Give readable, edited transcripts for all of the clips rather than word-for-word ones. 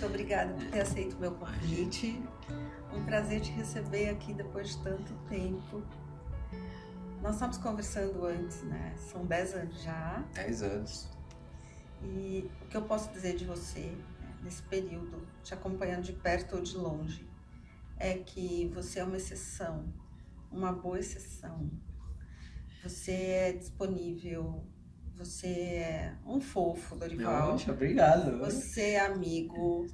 obrigada por ter aceito o meu convite. Um prazer te receber aqui depois de tanto tempo. Nós estávamos conversando antes, né? São 10 anos já. 10 anos. E o que eu posso dizer de você, né, nesse período, te acompanhando de perto ou de longe, é que você é uma exceção, uma boa exceção. Você é disponível, você é um fofo, Dorival. Poxa, obrigado. Você é amigo,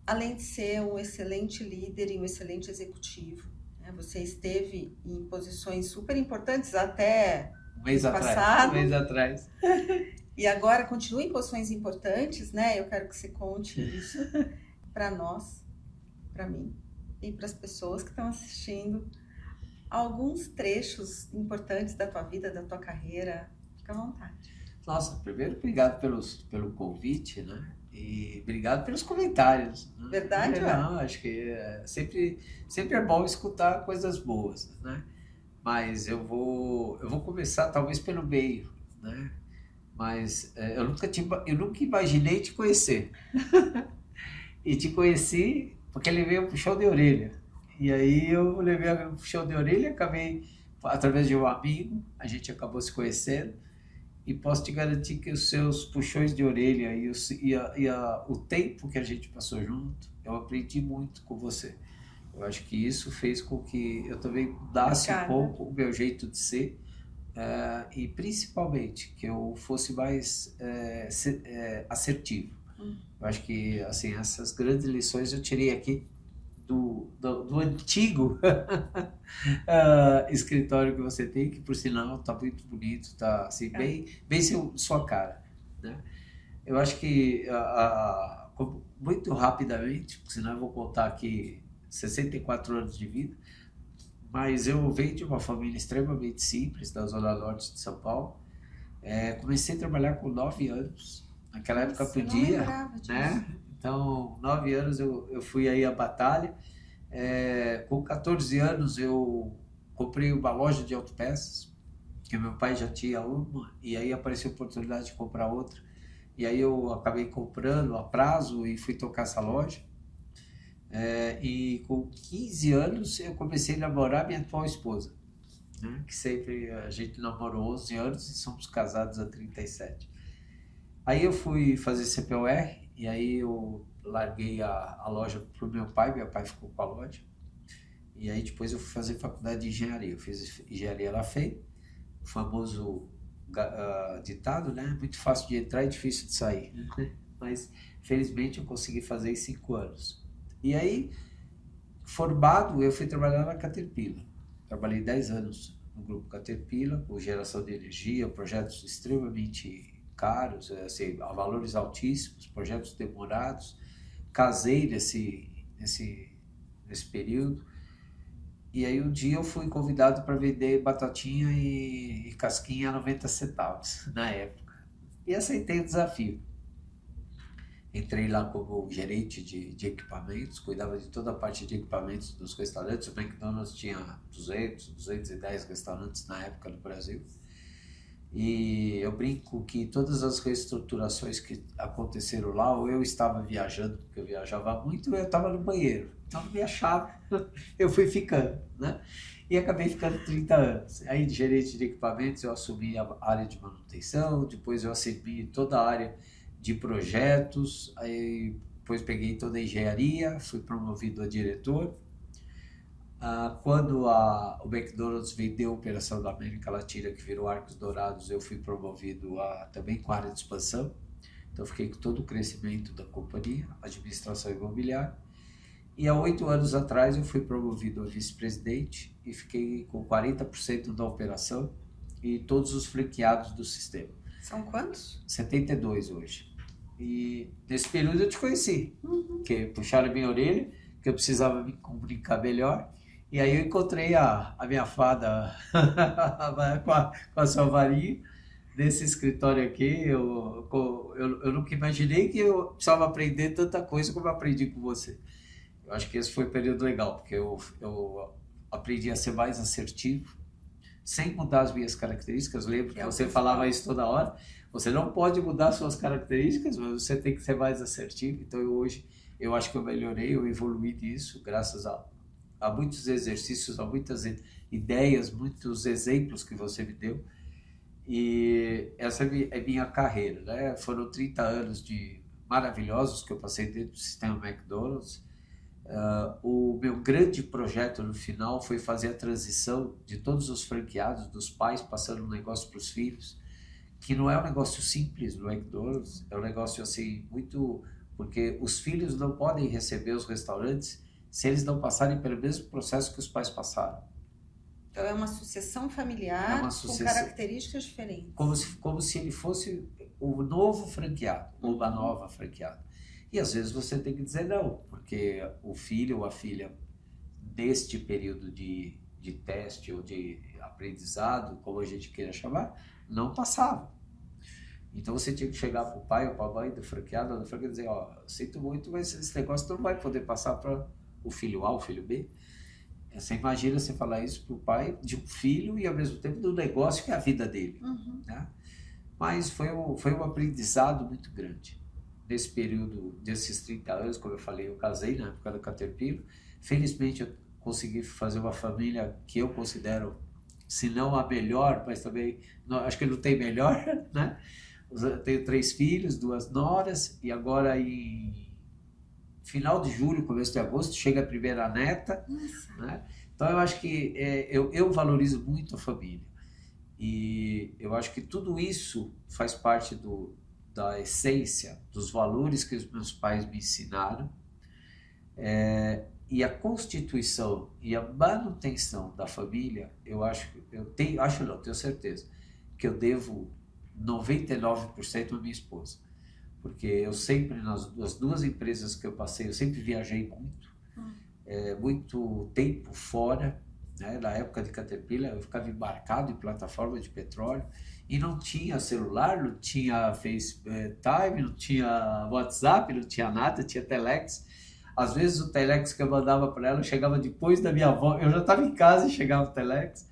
além de ser um excelente líder e um excelente executivo. Né? Você esteve em posições super importantes até Um mês passado. atrás. E agora continua em posições importantes, né? Eu quero que você conte isso para nós, para mim e para as pessoas que estão assistindo. Alguns trechos importantes da tua vida, da tua carreira. Fica à vontade. Nossa, primeiro, obrigado pelo convite, né? E obrigado pelos comentários. Né? Verdade, Não, acho que sempre é bom escutar coisas boas, né? Mas eu vou começar talvez pelo meio, né? Mas eu nunca imaginei te conhecer. E te conheci porque ele veio pro show de orelha. E aí eu levei o show de orelha, acabei, através de um amigo, a gente acabou se conhecendo. E posso te garantir que os seus puxões de orelha o tempo que a gente passou junto, eu aprendi muito com você. Eu acho que isso fez com que eu também mudasse um pouco o meu jeito de ser. E principalmente que eu fosse mais assertivo. Eu acho que assim, essas grandes lições eu tirei aqui do antigo escritório que você tem, que por sinal está muito bonito, está assim, bem sua cara, né? Eu acho que muito rapidamente, porque senão eu vou contar aqui 64 anos de vida, mas eu venho de uma família extremamente simples, da Zona Norte de São Paulo. Comecei a trabalhar com 9 anos. Naquela época podia, né? Então, 9 anos eu fui aí à batalha. Com 14 anos eu comprei uma loja de autopeças, que meu pai já tinha uma, e aí apareceu a oportunidade de comprar outra. E aí eu acabei comprando a prazo e fui tocar essa loja. E com 15 anos eu comecei a namorar minha atual esposa, né? Que sempre a gente namorou 11 anos e somos casados há 37. Aí eu fui fazer CPUR e aí eu larguei a loja para o meu pai ficou com a loja. E aí depois eu fui fazer faculdade de engenharia, eu fiz engenharia na FEI, o famoso ditado, né? Muito fácil de entrar e difícil de sair, mas felizmente eu consegui fazer em 5 anos. E aí, formado, eu fui trabalhar na Caterpillar. Trabalhei 10 anos no grupo Caterpillar, com geração de energia, projetos extremamente caros, assim, a valores altíssimos, projetos demorados. Casei nesse período. E aí um dia eu fui convidado para vender batatinha e casquinha a 90 centavos, na época. E aceitei o desafio. Entrei lá como gerente de equipamentos, cuidava de toda a parte de equipamentos dos restaurantes. O McDonald's tinha 210 restaurantes na época no Brasil. E eu brinco que todas as reestruturações que aconteceram lá, ou eu estava viajando, porque eu viajava muito, ou eu estava no banheiro. Então não me achava, eu fui ficando, né? E acabei ficando 30 anos. Aí de gerente de equipamentos eu assumi a área de manutenção, depois eu assumi toda a área de projetos, aí depois peguei toda a engenharia, fui promovido a diretor. Quando o McDonald's vendeu a operação da América Latina, que virou Arcos Dourados, eu fui promovido também com a área de expansão. Então fiquei com todo o crescimento da companhia, administração imobiliária. E há 8 anos atrás eu fui promovido a vice-presidente e fiquei com 40% da operação e todos os franqueados do sistema. São quantos? 72 hoje. E nesse período eu te conheci, porque puxaram a minha orelha, que eu precisava me comunicar melhor. E aí eu encontrei a minha fada com a sua varinha nesse escritório aqui. Eu nunca imaginei que eu precisava aprender tanta coisa como eu aprendi com você. Eu acho que esse foi um período legal, porque eu aprendi a ser mais assertivo, sem mudar as minhas características. Lembro que você falava isso toda hora. Você não pode mudar suas características, mas você tem que ser mais assertivo. Então, hoje, eu acho que eu melhorei, eu evoluí nisso, graças a muitos exercícios, a muitas ideias, muitos exemplos que você me deu. E essa é minha carreira, né? Foram 30 anos maravilhosos que eu passei dentro do sistema McDonald's. O meu grande projeto no final foi fazer a transição de todos os franqueados, dos pais passando um negócio para os filhos, que não é um negócio simples no McDonald's, é um negócio assim muito... Porque os filhos não podem receber os restaurantes se eles não passarem pelo mesmo processo que os pais passaram. Então é uma sucessão É familiar uma com sucessão, características diferentes. como se ele fosse o novo franqueado, ou uma nova franqueada. E às vezes você tem que dizer não, porque o filho ou a filha, neste período de teste ou de aprendizado, como a gente queira chamar, não passava. Então você tinha que chegar para o pai ou para a mãe do franqueado ou da franqueada e dizer, ó, sinto muito, mas esse negócio não vai poder passar para o filho A, o filho B. Você imagina você falar isso para o pai de um filho e ao mesmo tempo do negócio que é a vida dele. Né? Mas foi um aprendizado muito grande. Nesse período desses 30 anos, como eu falei, eu casei na época da Caterpillar. Felizmente eu consegui fazer uma família que eu considero, se não a melhor, mas também, não, acho que não tem melhor, né? Eu tenho 3 filhos, 2 noras, e agora em final de julho, começo de agosto, chega a primeira neta, né? Então eu acho que eu valorizo muito a família. E eu acho que tudo isso faz parte da essência, dos valores que os meus pais me ensinaram. E a constituição e a manutenção da família, tenho certeza, que eu devo 99% à minha esposa. Porque eu sempre, nas 2 empresas que eu passei, eu sempre viajei muito, muito tempo fora, né? Na época de Caterpillar, eu ficava embarcado em plataforma de petróleo e não tinha celular, não tinha FaceTime, não tinha WhatsApp, não tinha nada, tinha Telex. Às vezes o Telex que eu mandava para ela chegava depois da minha volta, eu já estava em casa e chegava o Telex.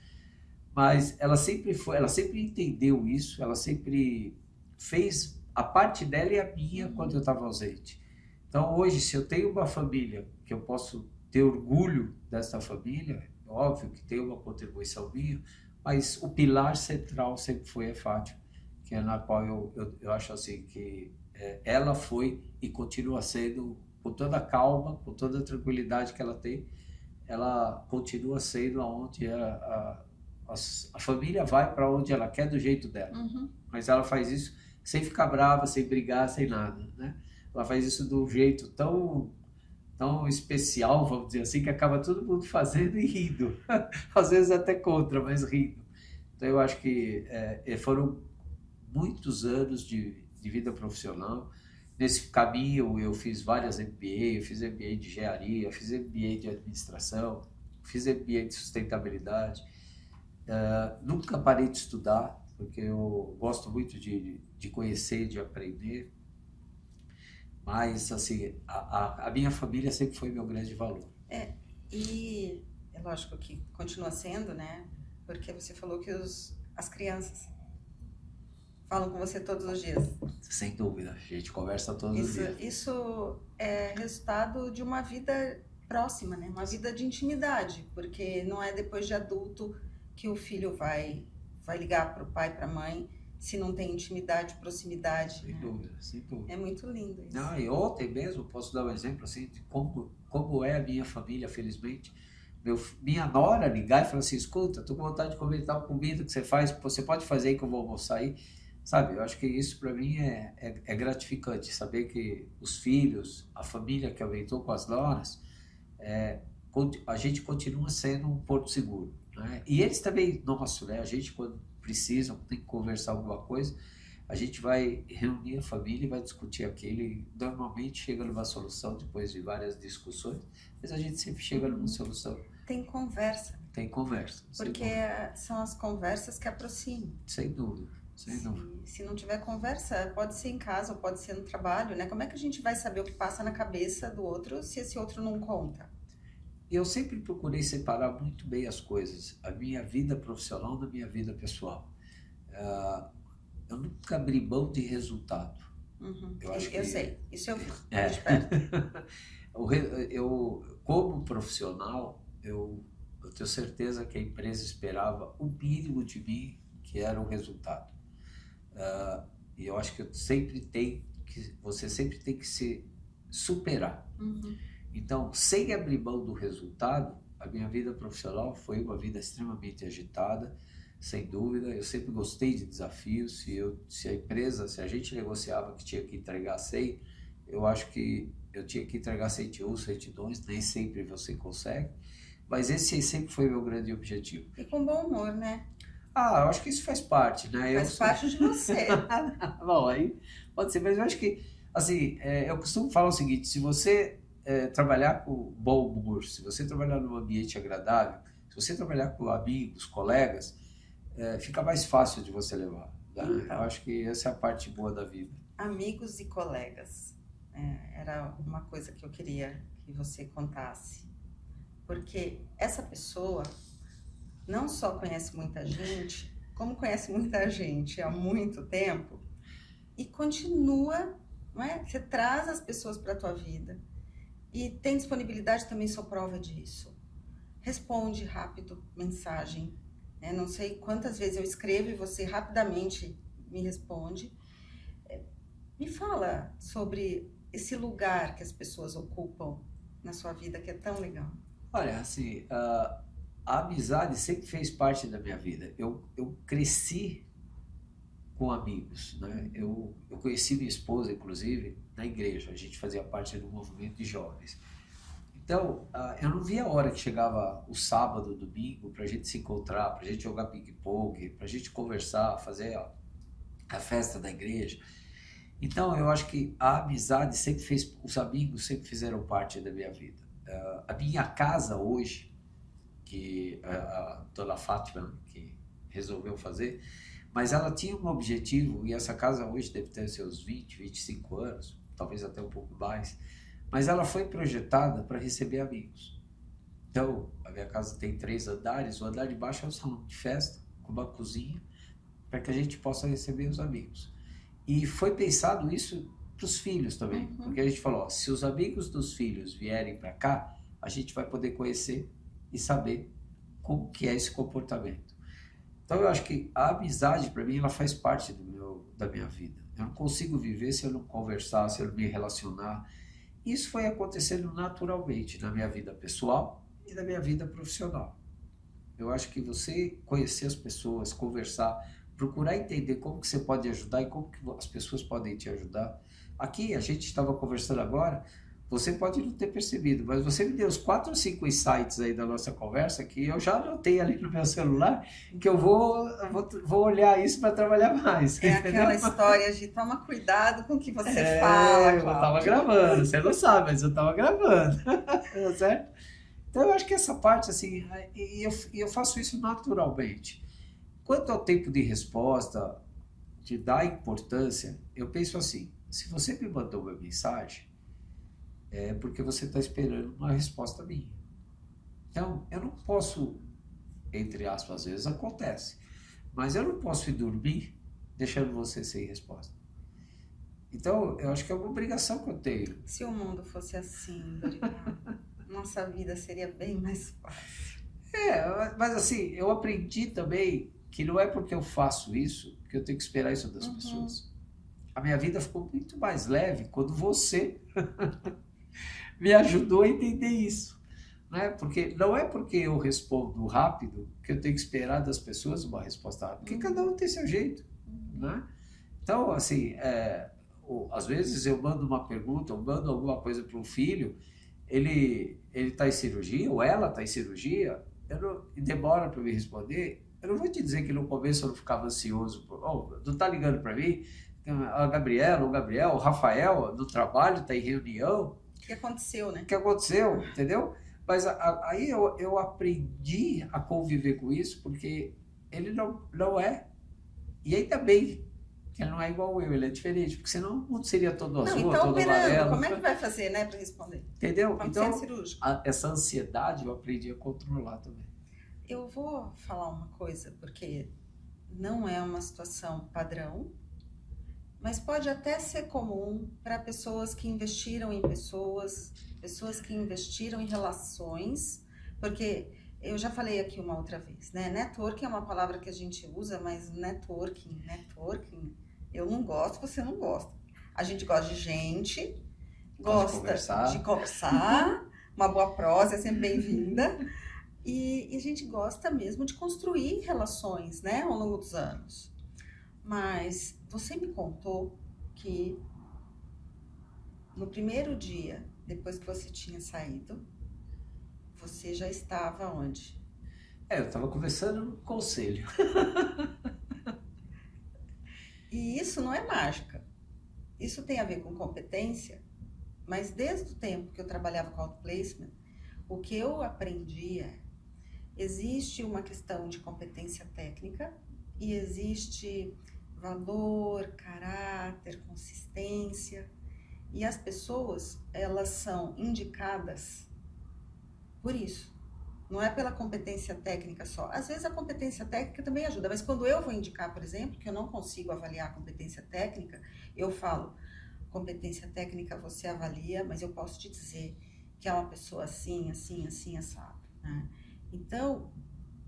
Mas ela sempre entendeu isso, ela sempre fez a parte dela e a minha quando eu estava ausente. Então hoje, se eu tenho uma família que eu posso ter orgulho dessa família, óbvio que tem uma contribuição minha, mas o pilar central sempre foi a Fátima, que é na qual eu acho assim que ela foi e continua sendo, com toda a calma, com toda a tranquilidade que ela tem, ela continua sendo aonde a família vai para onde ela quer do jeito dela. Mas ela faz isso sem ficar brava, sem brigar, sem nada, né? Ela faz isso de um jeito tão especial, vamos dizer assim, que acaba todo mundo fazendo e rindo. Às vezes até contra, mas rindo. Então eu acho que foram muitos anos de vida profissional. Nesse caminho eu fiz várias MBA, eu fiz MBA de engenharia, fiz MBA de administração, fiz MBA de sustentabilidade. Nunca parei de estudar, porque eu gosto muito de conhecer, de aprender. Mas, assim, a minha família sempre foi meu grande valor. E é lógico que continua sendo, né? Porque você falou que as crianças falam com você todos os dias. Sem dúvida, a gente conversa todos os dias. Isso é resultado de uma vida próxima, né? Uma vida de intimidade, porque não é depois de adulto que o filho vai ligar para o pai, para a mãe, se não tem intimidade, proximidade. Sem dúvida, sem dúvida. É muito lindo isso. Não, e ontem mesmo, posso dar um exemplo assim, de como é a minha família, felizmente. Minha nora ligar e falar assim, escuta, estou com vontade de comer tal comida que você faz, você pode fazer aí que eu vou almoçar aí. Sabe, eu acho que isso para mim é gratificante, saber que os filhos, a família que aumentou com as noras, a gente continua sendo um porto seguro. Né? E eles também, nosso, né? A gente quando precisa, tem que conversar alguma coisa, a gente vai reunir a família e vai discutir aquilo e normalmente chega numa solução depois de várias discussões, mas a gente sempre chega numa solução. Tem conversa. Tem conversa. Porque são as conversas que aproximam. Sem dúvida. Sem dúvida. Se não tiver conversa, pode ser em casa ou pode ser no trabalho, né? Como é que a gente vai saber o que passa na cabeça do outro se esse outro não conta? Eu sempre procurei separar muito bem as coisas, a minha vida profissional da minha vida pessoal. eu nunca abri mão de resultado. Uhum. Eu acho Eu que sei, isso eu vi é. de perto. Como profissional, eu tenho certeza que a empresa esperava o mínimo de mim, que era o resultado. E eu acho que você sempre tem que se superar. Uhum. Então, sem abrir mão do resultado, a minha vida profissional foi uma vida extremamente agitada, sem dúvida. Eu sempre gostei de desafios. Se a gente negociava que tinha que entregar 100, eu acho que eu tinha que entregar 101, 102, nem sempre você consegue. Mas esse sempre foi meu grande objetivo. E com bom humor, né? Eu acho que isso faz parte, né? Faz parte de você. Bom, aí pode ser, mas eu acho que, assim, eu costumo falar o seguinte: se você trabalhar com bom humor, se você trabalhar num ambiente agradável, se você trabalhar com amigos, colegas, fica mais fácil de você levar, né? Então. Eu acho que essa é a parte boa da vida. Amigos e colegas. Era uma coisa que eu queria que você contasse. Porque essa pessoa não só conhece muita gente, como conhece muita gente há muito tempo e continua, não é? Você traz as pessoas para a tua vida e tem disponibilidade, também sou prova disso. Responde rápido mensagem, né? Não sei quantas vezes eu escrevo e você rapidamente me responde. Me fala sobre esse lugar que as pessoas ocupam na sua vida, que é tão legal. Olha, assim, a amizade sempre fez parte da minha vida. Eu cresci com amigos, né? Eu conheci minha esposa, inclusive, na igreja. A gente fazia parte do movimento de jovens. Então, eu não via a hora que chegava o sábado, o domingo, para a gente se encontrar, para a gente jogar ping-pong, para a gente conversar, fazer a festa da igreja. Então, eu acho que a amizade sempre fez, os amigos sempre fizeram parte da minha vida. A minha casa hoje, que a dona Fátima, que resolveu fazer, mas ela tinha um objetivo, e essa casa hoje deve ter seus 20, 25 anos, talvez até um pouco mais, mas ela foi projetada para receber amigos. Então, a minha casa tem 3 andares, o andar de baixo é um salão de festa, com uma cozinha, para que a gente possa receber os amigos. E foi pensado isso para os filhos também, porque a gente falou, ó, se os amigos dos filhos vierem para cá, a gente vai poder conhecer e saber como que é esse comportamento. Então eu acho que a amizade para mim ela faz parte da minha vida. Eu não consigo viver se eu não conversar, se eu não me relacionar. Isso foi acontecendo naturalmente na minha vida pessoal e na minha vida profissional. Eu acho que você conhecer as pessoas, conversar, procurar entender como que você pode ajudar e como que as pessoas podem te ajudar. Aqui, a gente estava conversando agora, você pode não ter percebido, mas você me deu os 4 ou 5 insights aí da nossa conversa que eu já anotei ali no meu celular, que eu vou olhar isso para trabalhar mais. É entendeu? aquela história de toma cuidado com o que você fala, Eu Cláudio. estava gravando, você não sabe, mas eu estava gravando, tá certo? Então eu acho que essa parte, assim, e eu faço isso naturalmente. Quanto ao tempo de resposta, de dar importância, eu penso assim, se você me mandou uma mensagem, é porque você está esperando uma resposta minha. Então, eu não posso, entre aspas, às vezes acontece, mas eu não posso ir dormir deixando você sem resposta. Então, eu acho que é uma obrigação que eu tenho. Se o mundo fosse assim, Dorival, nossa vida seria bem mais fácil. Mas assim, eu aprendi também que não é porque eu faço isso que eu tenho que esperar isso das pessoas. A minha vida ficou muito mais leve quando você me ajudou a entender isso, né? Porque não é porque eu respondo rápido que eu tenho que esperar das pessoas uma resposta rápida, porque cada um tem seu jeito, né? Então, assim, às vezes eu mando uma pergunta, eu mando alguma coisa para um filho, ele está em cirurgia, ou ela está em cirurgia, e demora para me responder. Eu não vou te dizer que no começo eu não ficava ansioso, não está ligando para mim, a Gabriela, o Gabriel, o Rafael, no trabalho, está em reunião. O que aconteceu, né? O que aconteceu, entendeu? Mas aí eu aprendi a conviver com isso, porque ele não é. E ainda bem que ele não é igual eu, ele é diferente, porque senão o mundo seria todo azul, Não, então todo amarelo. como é que vai fazer, né, para responder? Entendeu? Vamos Então, ser cirúrgico. essa ansiedade eu aprendi a controlar também. Eu vou falar uma coisa, porque não é uma situação padrão, mas pode até ser comum para pessoas que investiram em pessoas, pessoas que investiram em relações, porque eu já falei aqui uma outra vez, né? Networking é uma palavra que a gente usa, mas networking, eu não gosto, você não gosta. A gente gosta de gente, gosta de conversar, uma boa prosa é sempre bem-vinda, e a gente gosta mesmo de construir relações, né, ao longo dos anos. Mas você me contou que no primeiro dia, depois que você tinha saído, você já estava onde? Eu estava conversando no conselho. E isso não é mágica. Isso tem a ver com competência, mas desde o tempo que eu trabalhava com outplacement, o que eu aprendi é, existe uma questão de competência técnica e existe valor, caráter, consistência. E as pessoas, elas são indicadas por isso. Não é pela competência técnica só. Às vezes a competência técnica também ajuda, mas quando eu vou indicar, por exemplo, que eu não consigo avaliar a competência técnica, eu falo, competência técnica você avalia, mas eu posso te dizer que é uma pessoa assim, assim, assim, assado, né? Então,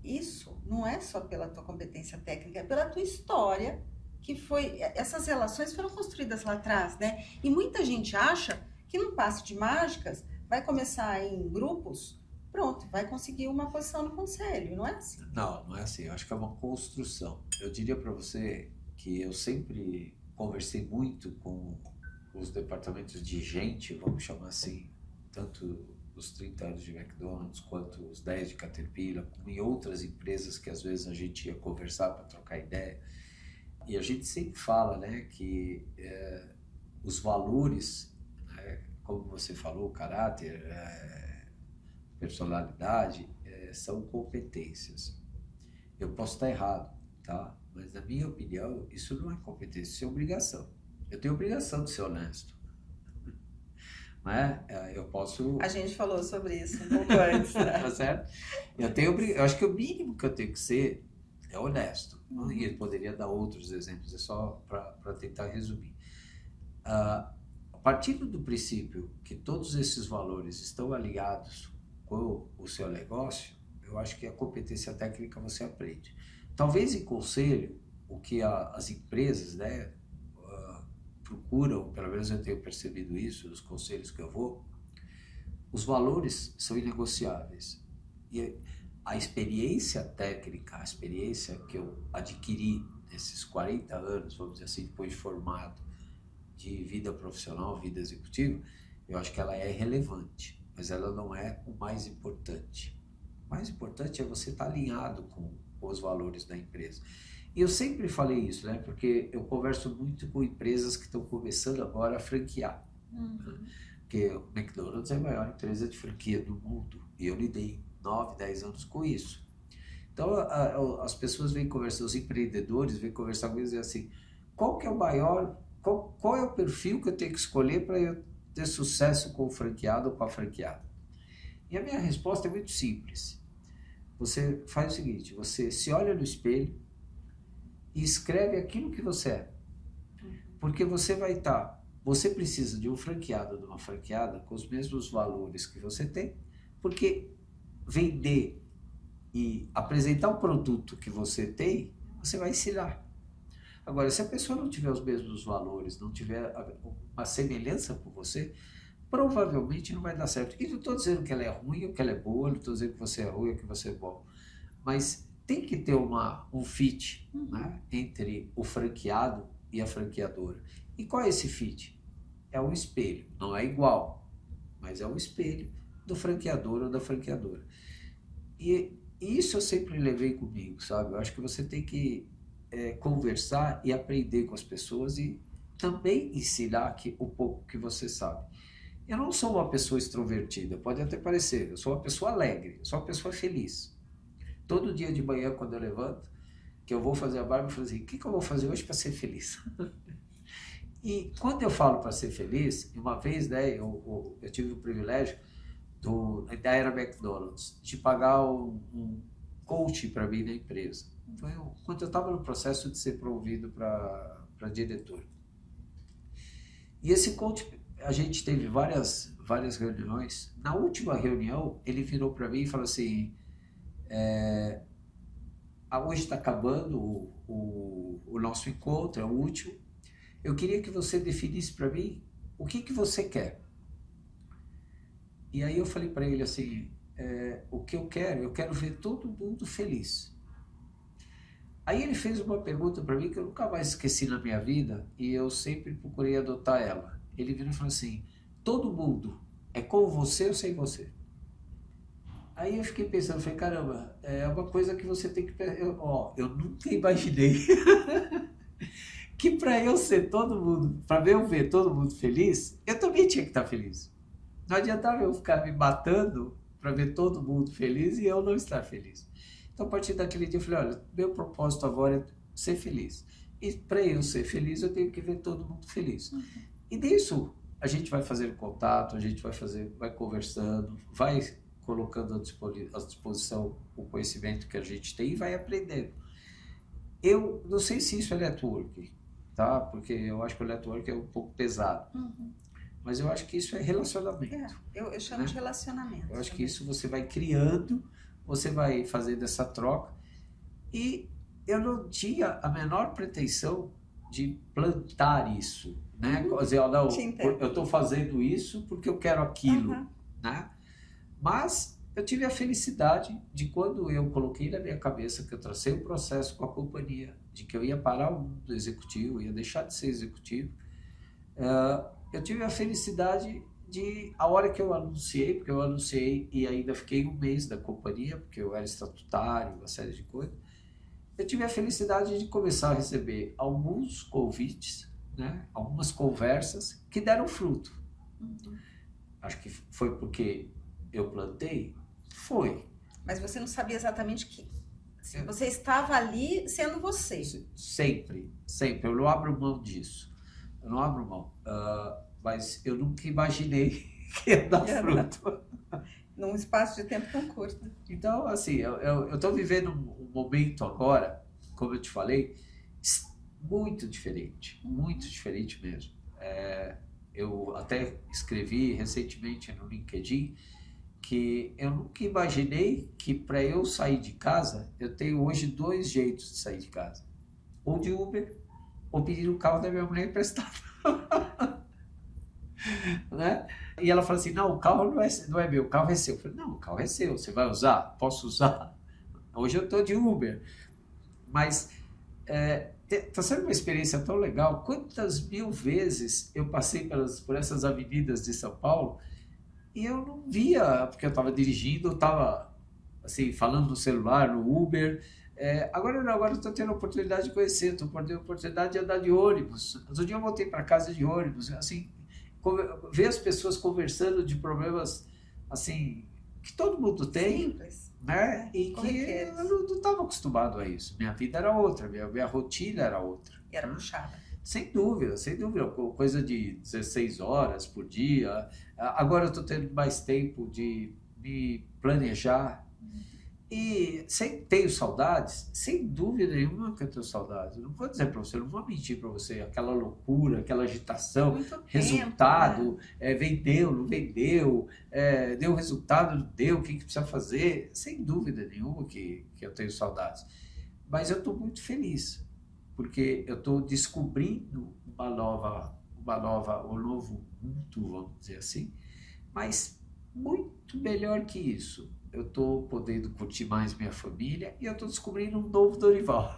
isso não é só pela tua competência técnica, é pela tua história, que foi, essas relações foram construídas lá atrás, né? E muita gente acha que num passe de mágicas vai começar em grupos, pronto, vai conseguir uma posição no conselho, não é assim? Não, não é assim. Eu acho que é uma construção. Eu diria para você que eu sempre conversei muito com os departamentos de gente, vamos chamar assim, tanto os 30 anos de McDonald's quanto os 10 de Caterpillar, como em outras empresas que às vezes a gente ia conversar para trocar ideia. E a gente sempre fala, né, que os valores, né, como você falou, caráter, personalidade, são competências. Eu posso estar errado, tá? Mas na minha opinião, isso não é competência, isso é obrigação. Eu tenho obrigação de ser honesto. Não é? Eu posso... A gente falou sobre isso um pouco antes, né? Tá certo? Eu acho que o mínimo que eu tenho que ser é honesto. E eu poderia dar outros exemplos, é só para tentar resumir. A partir do princípio que todos esses valores estão alinhados com o seu negócio, eu acho que a competência técnica você aprende. Talvez em conselho, o que as empresas, né, procuram, pelo menos eu tenho percebido isso nos conselhos que eu vou, os valores são inegociáveis. E a experiência técnica, a experiência que eu adquiri nesses 40 anos, vamos dizer assim, depois de formado, de vida profissional, vida executiva, eu acho que ela é relevante, mas ela não é o mais importante. O mais importante é você estar alinhado com os valores da empresa. E eu sempre falei isso, né? Porque eu converso muito com empresas que estão começando agora a franquear. Né? Porque o McDonald's é a maior empresa de franquia do mundo e eu lidei 9, 10 anos com isso. Então as pessoas vêm conversar, os empreendedores vêm conversar comigo e dizer assim, qual que é o maior, qual é o perfil que eu tenho que escolher para eu ter sucesso com o franqueado ou com a franqueada? E a minha resposta é muito simples. Você faz o seguinte, você se olha no espelho e escreve aquilo que você é. Porque você vai estar, você precisa de um franqueado ou de uma franqueada com os mesmos valores que você tem, porque vender e apresentar o produto que você tem, você vai ensinar. Agora, se a pessoa não tiver os mesmos valores, não tiver uma semelhança com você, provavelmente não vai dar certo. E não estou dizendo que ela é ruim ou que ela é boa, não estou dizendo que você é ruim ou que você é bom, mas tem que ter um fit, né, entre o franqueado e a franqueadora. E qual é esse fit? É um espelho, não é igual, mas é um espelho do franqueador ou da franqueadora. E isso eu sempre levei comigo, sabe? Eu acho que você tem que conversar e aprender com as pessoas e também ensinar o pouco que você sabe. Eu não sou uma pessoa extrovertida, pode até parecer, eu sou uma pessoa alegre, eu sou uma pessoa feliz. Todo dia de manhã, quando eu levanto, que eu vou fazer a barba, eu falo assim, o que eu vou fazer hoje para ser feliz? E quando eu falo para ser feliz, uma vez, né, eu tive o privilégio da era McDonald's, de pagar um coach para mim na empresa. Quando eu estava no processo de ser promovido para diretor. E esse coach, a gente teve várias reuniões. Na última reunião, ele virou para mim e falou assim: hoje está acabando o nosso encontro, é o último. Eu queria que você definisse para mim o que você quer. E aí eu falei para ele assim: o que eu quero ver todo mundo feliz. Aí ele fez uma pergunta para mim que eu nunca mais esqueci na minha vida e eu sempre procurei adotar ela. Ele virou e falou assim: todo mundo é com você ou sem você? Aí eu fiquei pensando, falei, caramba, é uma coisa que você tem que... Eu nunca imaginei que para eu ser todo mundo, para eu ver todo mundo feliz, eu também tinha que estar feliz. Não adiantava eu ficar me matando para ver todo mundo feliz e eu não estar feliz. Então, a partir daquele dia, eu falei, olha, meu propósito agora é ser feliz. E para eu ser feliz, eu tenho que ver todo mundo feliz. E disso, a gente vai fazendo contato, a gente vai conversando, vai colocando à disposição o conhecimento que a gente tem e vai aprendendo. Eu não sei se isso é network, tá? Porque eu acho que o network é um pouco pesado. Mas eu acho que isso é relacionamento. Eu chamo de relacionamento. Eu acho que isso você vai criando, você vai fazendo essa troca. E eu não tinha a menor pretensão de plantar isso, né? Quer dizer, não, eu estou fazendo isso porque eu quero aquilo, né? Mas eu tive a felicidade de quando eu coloquei na minha cabeça que eu tracei um processo com a companhia, de que eu ia parar o mundo executivo, ia deixar de ser executivo. Eu tive a felicidade de, a hora que eu anunciei, porque eu anunciei e ainda fiquei um mês da companhia, porque eu era estatutário, uma série de coisas, eu tive a felicidade de começar a receber alguns convites, né, algumas conversas que deram fruto. Acho que foi porque eu plantei? Foi. Mas você não sabia exatamente que você estava ali sendo você. Sempre. Eu não abro mão disso. Eu não abro mão. Mas eu nunca imaginei que ia dar fruto. Num espaço de tempo tão curto. Então, assim, eu estou vivendo um momento agora, como eu te falei, muito diferente mesmo. Eu até escrevi recentemente no LinkedIn que eu nunca imaginei que para eu sair de casa, eu tenho hoje 2 jeitos de sair de casa. Ou de Uber, ou pedir o carro da minha mulher emprestado. Né? E ela fala assim, não, o carro não é meu, o carro é seu. Eu falei, não, o carro é seu, você vai usar? Posso usar? Hoje eu estou de Uber. Mas está sendo uma experiência tão legal. Quantas mil vezes eu passei por essas avenidas de São Paulo e eu não via, porque eu estava dirigindo, eu estava assim, falando no celular, no Uber. Agora eu estou tendo a oportunidade de conhecer, estou tendo a oportunidade de andar de ônibus. Outro dia eu voltei para casa de ônibus, assim, ver as pessoas conversando de problemas assim, que todo mundo tem. Simples. Né? E que eu não estava acostumado a isso. Minha vida era outra, minha rotina era outra. E era puxada. Sem dúvida. Coisa de 16 horas por dia. Agora eu estou tendo mais tempo de me planejar. E tenho saudades? Sem dúvida nenhuma que eu tenho saudades. Eu não vou dizer para você, não vou mentir para você. Aquela loucura, aquela agitação, muito resultado, tempo, né? Vendeu, não vendeu, deu resultado, não deu, o que precisa fazer? Sem dúvida nenhuma que eu tenho saudades. Mas eu estou muito feliz, porque eu estou descobrindo um novo mundo, vamos dizer assim, mas muito melhor que isso. Eu estou podendo curtir mais minha família e eu estou descobrindo um novo Dorival,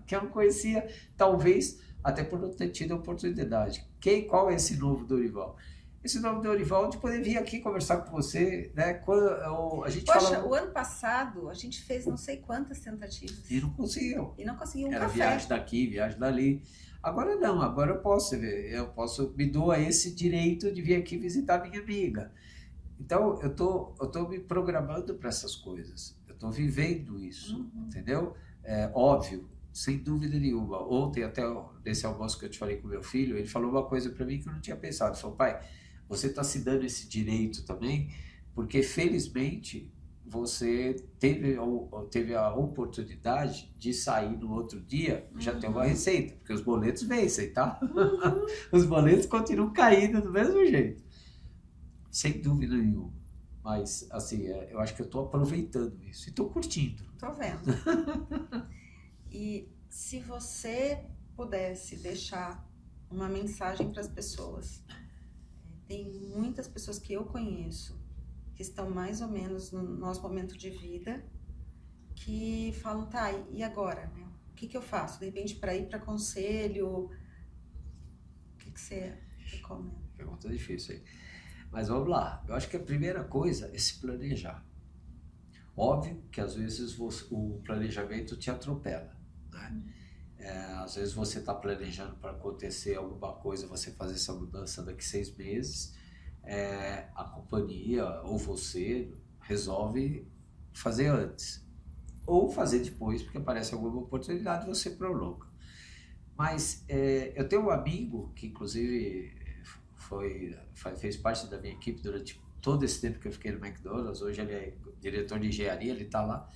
que eu não conhecia, talvez, até por não ter tido a oportunidade. Qual é esse novo Dorival? Esse novo Dorival de poder vir aqui conversar com você, né? O ano passado a gente fez não sei quantas tentativas. E não conseguiu. Era viagem daqui, viagem dali. Agora não, agora eu posso ver, me dou esse direito de vir aqui visitar minha amiga. Então, eu tô me programando para essas coisas. Eu estou vivendo isso, entendeu? Óbvio, sem dúvida nenhuma. Ontem, até nesse almoço que eu te falei com meu filho, ele falou uma coisa para mim que eu não tinha pensado. Ele falou, pai, você está se dando esse direito também, porque felizmente você teve a oportunidade de sair no outro dia, já ter uma receita, porque os boletos vencem, tá? Os boletos continuam caindo do mesmo jeito, sem dúvida nenhuma. Mas, assim, eu acho que eu estou aproveitando isso e estou curtindo. Tô vendo. E se você pudesse deixar uma mensagem para as pessoas, tem muitas pessoas que eu conheço que estão mais ou menos no nosso momento de vida, que falam, tá, e agora, né? O que que eu faço? De repente, para ir para conselho, o que que você recomenda? Pergunta difícil aí. Mas vamos lá. Eu acho que a primeira coisa é se planejar. Óbvio que às vezes o planejamento te atropela, né? Às vezes você está planejando para acontecer alguma coisa, você fazer essa mudança daqui 6 meses, a companhia ou você resolve fazer antes. Ou fazer depois, porque aparece alguma oportunidade e você prolonga. Mas eu tenho um amigo que, inclusive, fez parte da minha equipe durante todo esse tempo que eu fiquei no McDonald's. Hoje ele é diretor de engenharia, ele está lá,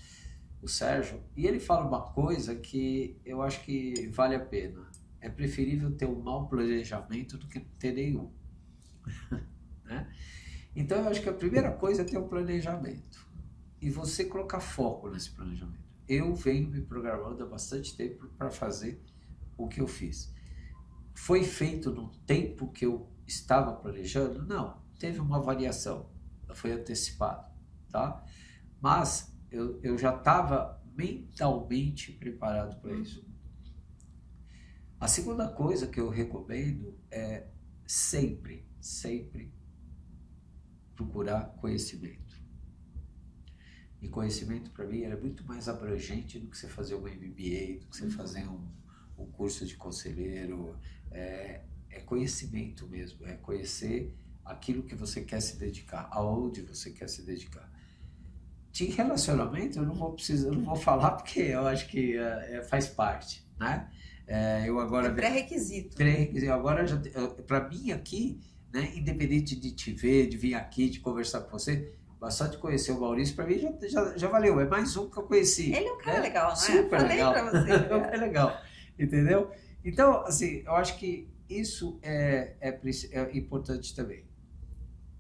o Sérgio, e ele fala uma coisa que eu acho que vale a pena. É preferível ter um mau planejamento do que ter nenhum. Né? Então eu acho que a primeira coisa é ter um planejamento e você colocar foco nesse planejamento. Eu venho me programando há bastante tempo para fazer o que eu fiz. Foi feito no tempo que eu estava planejando? Não, teve uma variação, foi antecipado, tá? Mas eu já estava mentalmente preparado para isso. A segunda coisa que eu recomendo é sempre procurar conhecimento. E conhecimento para mim era muito mais abrangente do que você fazer um MBA, do que você fazer um curso de conselheiro. É conhecimento mesmo, é conhecer aquilo que você quer se dedicar, aonde você quer se dedicar. De relacionamento eu não vou falar porque eu acho que faz parte, né? Eu agora É pré-requisito. Agora para mim aqui, né, independente de te ver, de vir aqui, de conversar com você, bastante conhecer o Maurício, para mim já valeu, é mais um que eu conheci. Ele é um cara legal, né? Super Falei legal. pra você. Super legal, entendeu? Então, assim, eu acho que isso é importante também.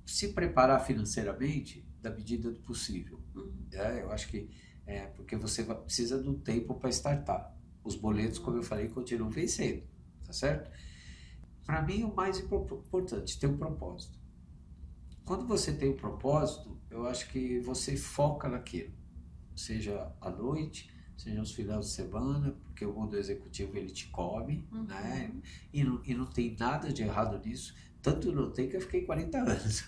Se preparar financeiramente da medida do possível. Eu acho que porque você precisa de um tempo para startar. Os boletos, como eu falei, continuam vencendo, tá certo? Para mim, o mais importante, ter um propósito. Quando você tem um propósito, eu acho que você foca naquilo. Seja à noite, seja nos finais de semana, porque o mundo executivo ele te come, né? E não tem nada de errado nisso. Tanto não tem que eu fiquei 40 anos,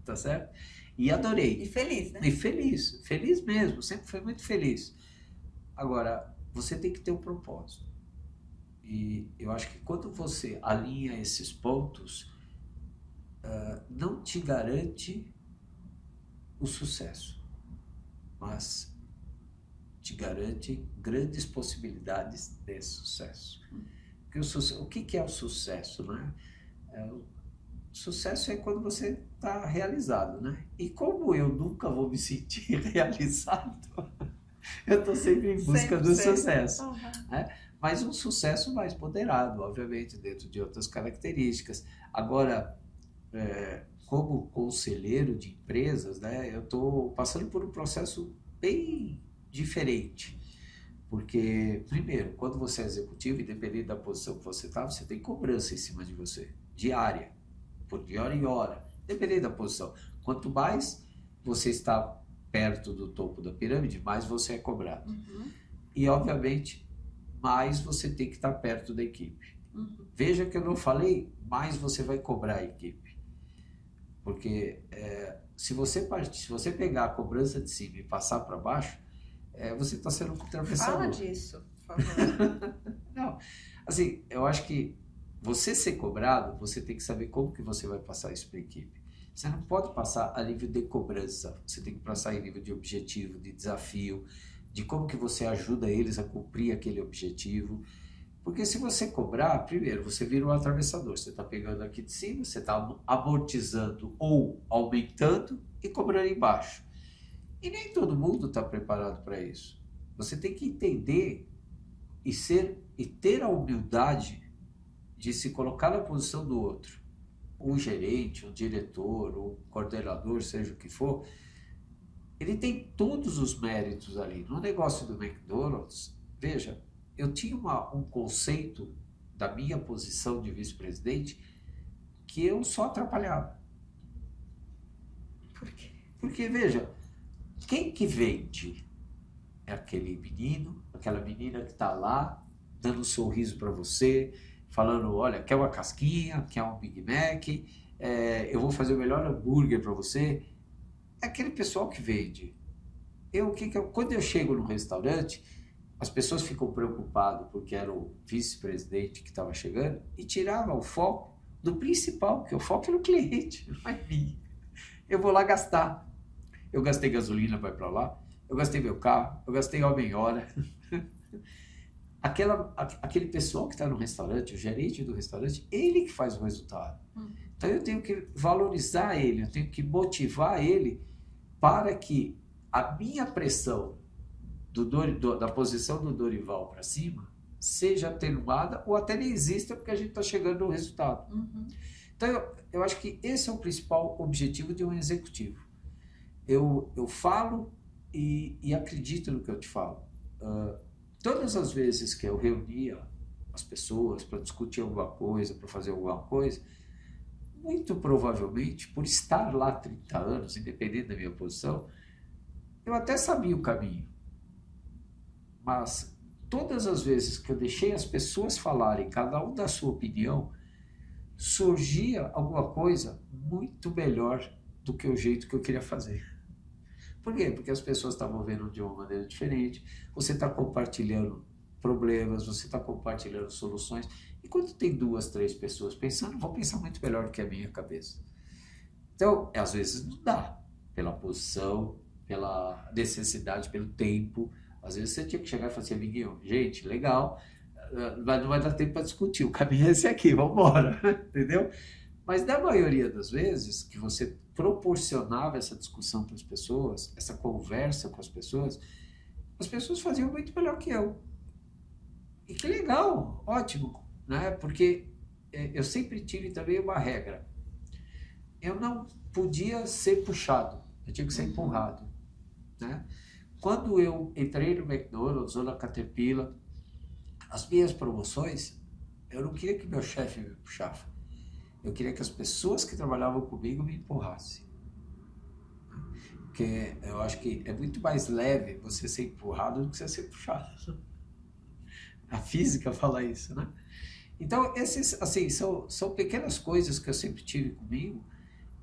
tá certo? E adorei. E feliz, né? E feliz mesmo, sempre fui muito feliz. Agora, você tem que ter um propósito. E eu acho que quando você alinha esses pontos, não te garante o sucesso, mas te garante grandes possibilidades de sucesso. Porque o que é o sucesso, né? O sucesso é quando você está realizado, né? E como eu nunca vou me sentir realizado, eu estou sempre em busca do sucesso. Né? Mas um sucesso mais moderado, obviamente, dentro de outras características. Agora, como conselheiro de empresas, né, eu estou passando por um processo bem diferente. Porque, primeiro, quando você é executivo, independente da posição que você está, você tem cobrança em cima de você, diária, de hora em hora, independente da posição. Quanto mais você está perto do topo da pirâmide, mais você é cobrado. E, obviamente, mais você tem que estar perto da equipe. Veja que eu não falei, mais você vai cobrar a equipe. Porque se você pegar a cobrança de cima e passar para baixo, você está sendo um travessador. Fala disso, por favor. Não, assim, eu acho que você ser cobrado, você tem que saber como que você vai passar isso para a equipe. Você não pode passar a nível de cobrança, você tem que passar em nível de objetivo, de desafio, de como que você ajuda eles a cumprir aquele objetivo. Porque se você cobrar, primeiro, você vira um atravessador, você está pegando aqui de cima, você está amortizando ou aumentando e cobrando embaixo. E nem todo mundo está preparado para isso. Você tem que entender e ter a humildade de se colocar na posição do outro. Um gerente, um diretor, um coordenador, seja o que for, ele tem todos os méritos ali. No negócio do McDonald's, veja, eu tinha um conceito da minha posição de vice-presidente que eu só atrapalhava. Por quê? Porque, veja, quem que vende é aquele menino, aquela menina que está lá, dando um sorriso para você, falando, olha, quer uma casquinha, quer um Big Mac, eu vou fazer o melhor hambúrguer para você. É aquele pessoal que vende. Quando eu chego no restaurante, as pessoas ficam preocupadas porque era o vice-presidente que estava chegando e tiravam o foco do principal, que o foco é no cliente, não é mim. Eu vou lá gastar. Eu gastei gasolina para ir para lá, eu gastei meu carro, eu gastei hora. Aquele pessoal que está no restaurante, o gerente do restaurante, ele que faz o resultado. Então eu tenho que valorizar ele, eu tenho que motivar ele para que a minha pressão da posição do Dorival para cima seja atenuada ou até nem exista porque a gente está chegando no resultado. Então eu acho que esse é o principal objetivo de um executivo. Eu falo e acredito no que eu te falo. Todas as vezes que eu reunia as pessoas para discutir alguma coisa, para fazer alguma coisa, muito provavelmente, por estar lá 30 anos, independente da minha posição, eu até sabia o caminho. Mas todas as vezes que eu deixei as pessoas falarem, cada um da sua opinião, surgia alguma coisa muito melhor do que o jeito que eu queria fazer. Por quê? Porque as pessoas estavam vendo de uma maneira diferente, você está compartilhando problemas, você está compartilhando soluções, e quando tem 2, 3 pessoas pensando, vão pensar muito melhor do que a minha cabeça. Então, às vezes não dá, pela posição, pela necessidade, pelo tempo. Às vezes você tinha que chegar e falar assim, amiguinho, gente, legal, mas não vai dar tempo para discutir, o caminho é esse aqui, vamos embora, entendeu? Mas na maioria das vezes que você proporcionava essa discussão para as pessoas, essa conversa com as pessoas faziam muito melhor que eu. E que legal, ótimo, né? Porque eu sempre tive também uma regra. Eu não podia ser puxado, eu tinha que ser empurrado, né? Quando eu entrei no McDonald's ou na Caterpillar, as minhas promoções, eu não queria que meu chefe me puxasse. Eu queria que as pessoas que trabalhavam comigo me empurrassem. Porque eu acho que é muito mais leve você ser empurrado do que você ser puxado. A física fala isso, né? Então, esses, assim, são pequenas coisas que eu sempre tive comigo.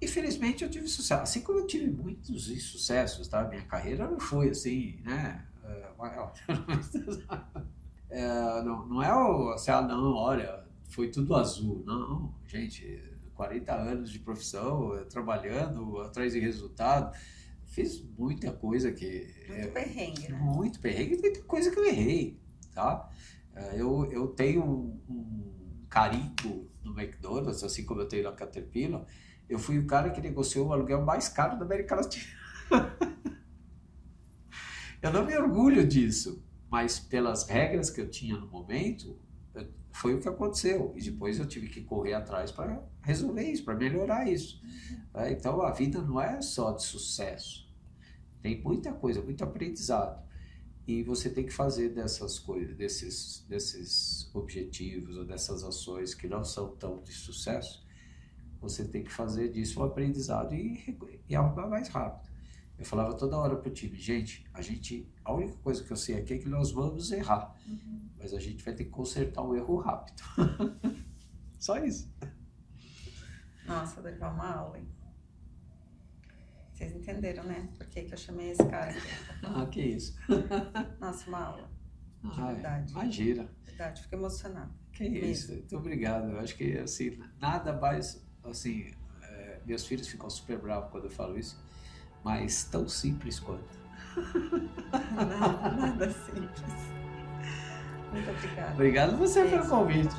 E felizmente eu tive sucesso. Assim como eu tive muitos insucessos, tá? Minha carreira não foi assim, né? Não é assim, não, olha, foi tudo azul. Não, gente, 40 anos de profissão, trabalhando, atrás de resultado. Fiz muita coisa que... Muito perrengue, né? Muito perrengue e muita coisa que eu errei, tá? Eu tenho um carimbo no McDonald's, assim como eu tenho na Caterpillar. Eu fui o cara que negociou o aluguel mais caro da América Latina. Eu não me orgulho disso, mas pelas regras que eu tinha no momento, foi o que aconteceu. E depois eu tive que correr atrás para resolver isso, para melhorar isso. Então a vida não é só de sucesso. Tem muita coisa, muito aprendizado. E você tem que fazer dessas coisas, desses objetivos ou dessas ações que não são tão de sucesso, você tem que fazer disso um aprendizado e arrumar mais rápido. Eu falava toda hora pro time, gente, a única coisa que eu sei aqui é que nós vamos errar, mas a gente vai ter que consertar o erro rápido. Só isso. Nossa, Dorival, uma aula, hein? Vocês entenderam, né? Por que eu chamei esse cara aqui? Que isso. Nossa, uma aula. De verdade. Imagina. Verdade, fico emocionada. Que isso, muito obrigado. Eu acho que, assim, nada mais, assim, meus filhos ficam super bravos quando eu falo isso, mas tão simples quanto. Nada simples. Muito obrigada. Obrigado você pelo convite.